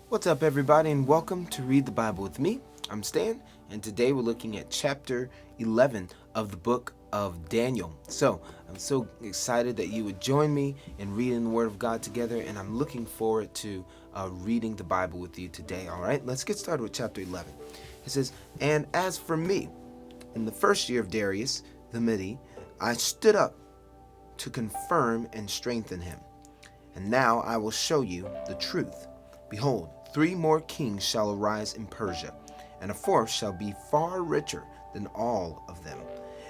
What's up, everybody, and welcome to Read the Bible with me. I'm Stan, and today we're looking at chapter 11 of the book of Daniel. I'm so excited that you would join me in reading the Word of God together, and I'm looking forward to reading the Bible with you today. All right, let's get started with chapter 11. It says, "And as for me, in the first year of Darius the Mede, I stood up to confirm and strengthen him. And now I will show you the truth. Behold, 3 more kings shall arise in Persia, and a fourth shall be far richer than all of them.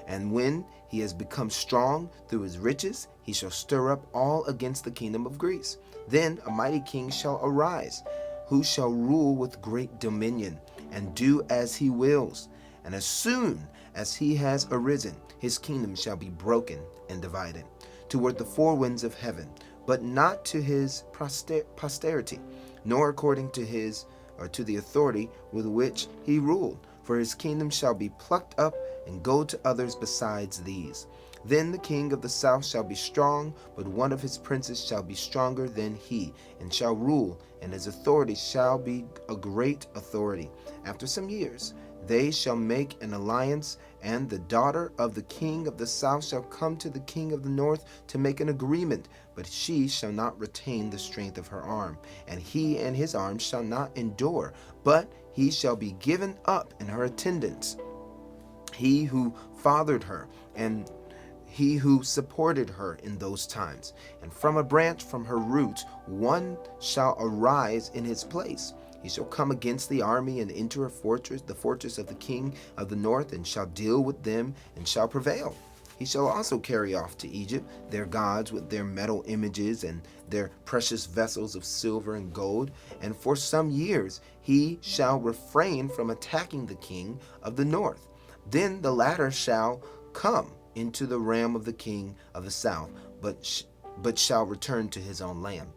And when he has become strong through his riches, he shall stir up all against the kingdom of Greece. Then a mighty king shall arise, who shall rule with great dominion, and do as he wills. And as soon as he has arisen, his kingdom shall be broken and divided toward the 4 winds of heaven, but not to his posterity, nor according to his or to the authority with which he ruled. For his kingdom shall be plucked up and go to others besides these. Then the king of the south shall be strong, but one of his princes shall be stronger than he, and shall rule, and his authority shall be a great authority. After some years, they shall make an alliance, and the daughter of the king of the south shall come to the king of the north to make an agreement, but she shall not retain the strength of her arm, and he and his arm shall not endure, but he shall be given up in her attendance. He who fathered her, and he who supported her in those times. And from a branch from her roots one shall arise in his place. He shall come against the army and enter a fortress, the fortress of the king of the north, and shall deal with them and shall prevail. He shall also carry off to Egypt their gods with their metal images and their precious vessels of silver and gold, and for some years he shall refrain from attacking the king of the north. Then the latter shall come into the realm of the king of the south, but shall return to his own land.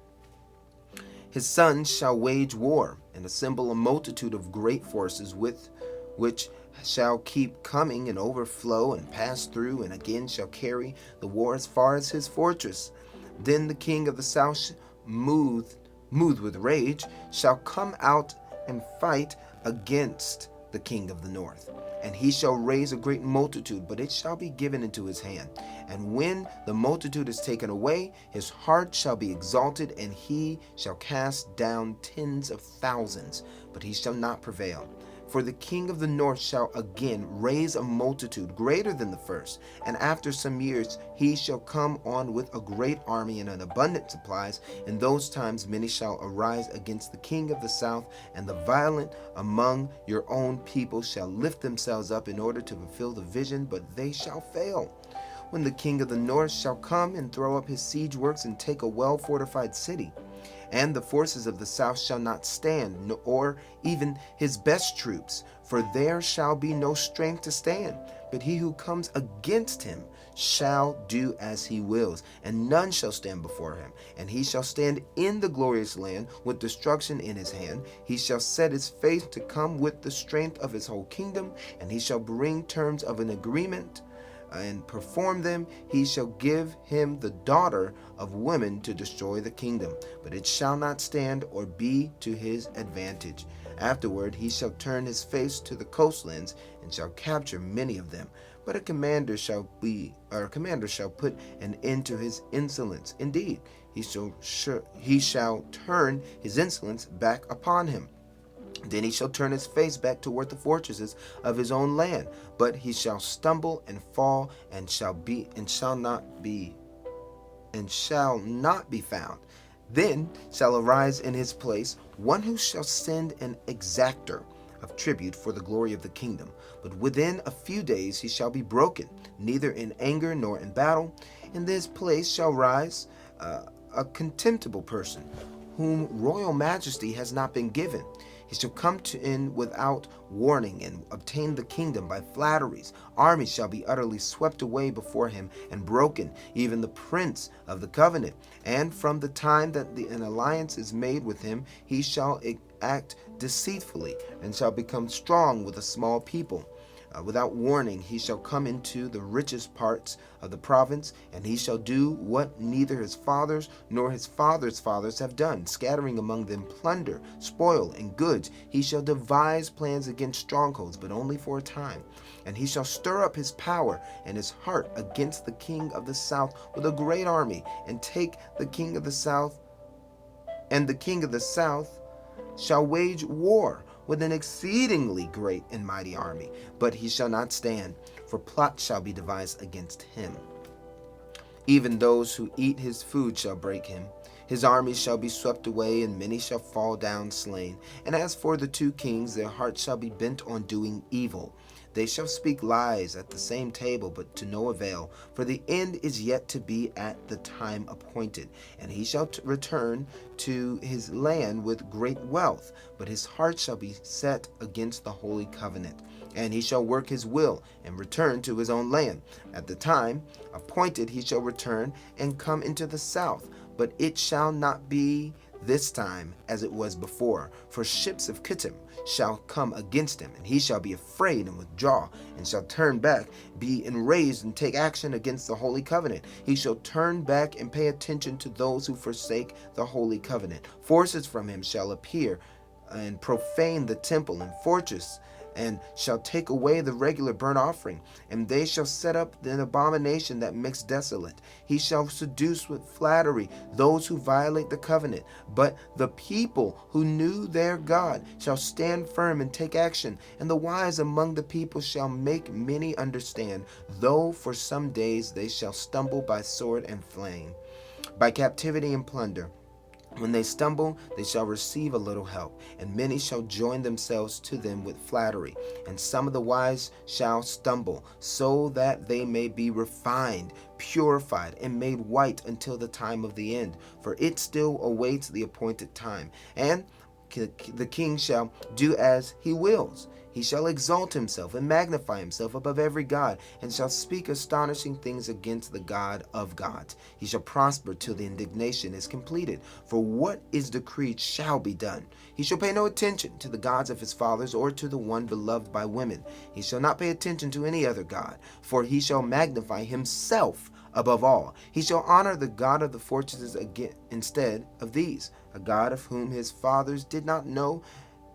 His sons shall wage war and assemble a multitude of great forces with which shall keep coming and overflow and pass through, and again shall carry the war as far as his fortress. Then the king of the south, moved with rage, shall come out and fight against the king of the north. And he shall raise a great multitude, but it shall be given into his hand. And when the multitude is taken away, his heart shall be exalted, and he shall cast down tens of thousands, but he shall not prevail. For the king of the north shall again raise a multitude greater than the first, and after some years he shall come on with a great army and an abundant supplies. In those times many shall arise against the king of the south, and the violent among your own people shall lift themselves up in order to fulfill the vision, but they shall fail. When the king of the north shall come and throw up his siege works and take a well fortified city, and the forces of the south shall not stand, or even his best troops, for there shall be no strength to stand. But he who comes against him shall do as he wills, and none shall stand before him. And he shall stand in the glorious land with destruction in his hand. He shall set his face to come with the strength of his whole kingdom, and he shall bring terms of an agreement and perform them. He shall give him the daughter of women to destroy the kingdom, but it shall not stand or be to his advantage. Afterward he shall turn his face to the coastlands and shall capture many of them. But a commander shall put an end to his insolence. Indeed, he shall turn his insolence back upon him. Then he shall turn his face back toward the fortresses of his own land, but he shall stumble and fall, and shall not be found. Then shall arise in his place one who shall send an exactor of tribute for the glory of the kingdom. But within a few days he shall be broken, neither in anger nor in battle. In this place shall rise a contemptible person, whom royal majesty has not been given. He shall come in without warning and obtain the kingdom by flatteries. Armies shall be utterly swept away before him and broken, even the prince of the covenant. And from the time that an alliance is made with him, he shall act deceitfully and shall become strong with a small people. Without warning, he shall come into the richest parts of the province, and he shall do what neither his fathers nor his fathers' fathers have done, scattering among them plunder, spoil, and goods. He shall devise plans against strongholds, but only for a time. And he shall stir up his power and his heart against the king of the south with a great army, and take the king of the south, and the king of the south shall wage war with an exceedingly great and mighty army, but he shall not stand, for plot shall be devised against him. Even those who eat his food shall break him. His armies shall be swept away, and many shall fall down slain. And as for the two kings, their hearts shall be bent on doing evil. They shall speak lies at the same table, but to no avail, for the end is yet to be at the time appointed. And he shall return to his land with great wealth, but his heart shall be set against the holy covenant. And he shall work his will, and return to his own land. At the time appointed he shall return, and come into the south. But it shall not be this time as it was before, for ships of Kittim shall come against him, and he shall be afraid and withdraw, and shall turn back, be enraged, and take action against the holy covenant. He shall turn back and pay attention to those who forsake the holy covenant. Forces from him shall appear and profane the temple and fortress, and shall take away the regular burnt offering, and they shall set up an abomination that makes desolate. He shall seduce with flattery those who violate the covenant. But the people who knew their God shall stand firm and take action, and the wise among the people shall make many understand, though for some days they shall stumble by sword and flame, by captivity and plunder. When they stumble, they shall receive a little help, and many shall join themselves to them with flattery. And some of the wise shall stumble, so that they may be refined, purified, and made white until the time of the end. For it still awaits the appointed time. And the king shall do as he wills. He shall exalt himself and magnify himself above every god, and shall speak astonishing things against the God of gods. He shall prosper till the indignation is completed, for what is decreed shall be done. He shall pay no attention to the gods of his fathers, or to the one beloved by women. He shall not pay attention to any other god, for he shall magnify himself above all. He shall honor the God of the fortresses instead of these, a God of whom his fathers did not know.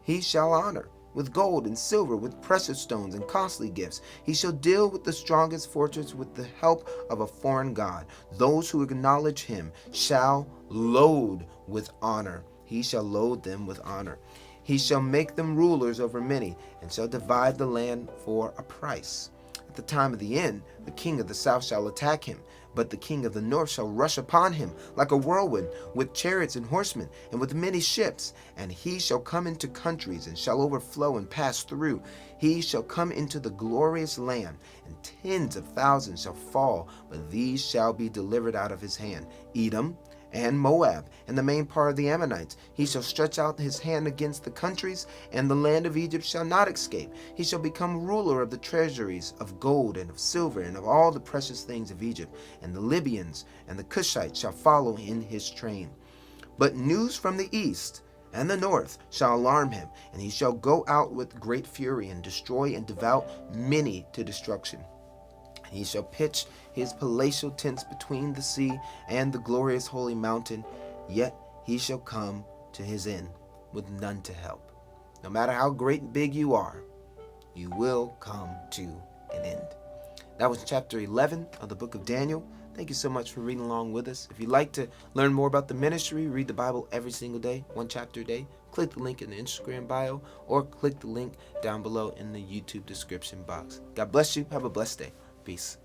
He shall honor with gold and silver, with precious stones and costly gifts. He shall deal with the strongest fortress with the help of a foreign god. Those who acknowledge him shall load with honor. He shall load them with honor. He shall make them rulers over many, and shall divide the land for a price. At the time of the end, the king of the south shall attack him, but the king of the north shall rush upon him like a whirlwind, with chariots and horsemen, and with many ships. And he shall come into countries, and shall overflow and pass through. He shall come into the glorious land, and tens of thousands shall fall, but these shall be delivered out of his hand. Edom and Moab, and the main part of the Ammonites. He shall stretch out his hand against the countries, and the land of Egypt shall not escape. He shall become ruler of the treasuries of gold and of silver, and of all the precious things of Egypt. And the Libyans and the Cushites shall follow in his train. But news from the east and the north shall alarm him, and he shall go out with great fury, and destroy and devour many to destruction. He shall pitch his palatial tents between the sea and the glorious holy mountain, yet he shall come to his end with none to help. No matter how great and big you are, you will come to an end. That was chapter 11 of the book of Daniel. Thank you so much for reading along with us. If you'd like to learn more about the ministry, read the Bible every single day, one chapter a day, click the link in the Instagram bio, or click the link down below in the YouTube description box. God bless you. Have a blessed day. Peace.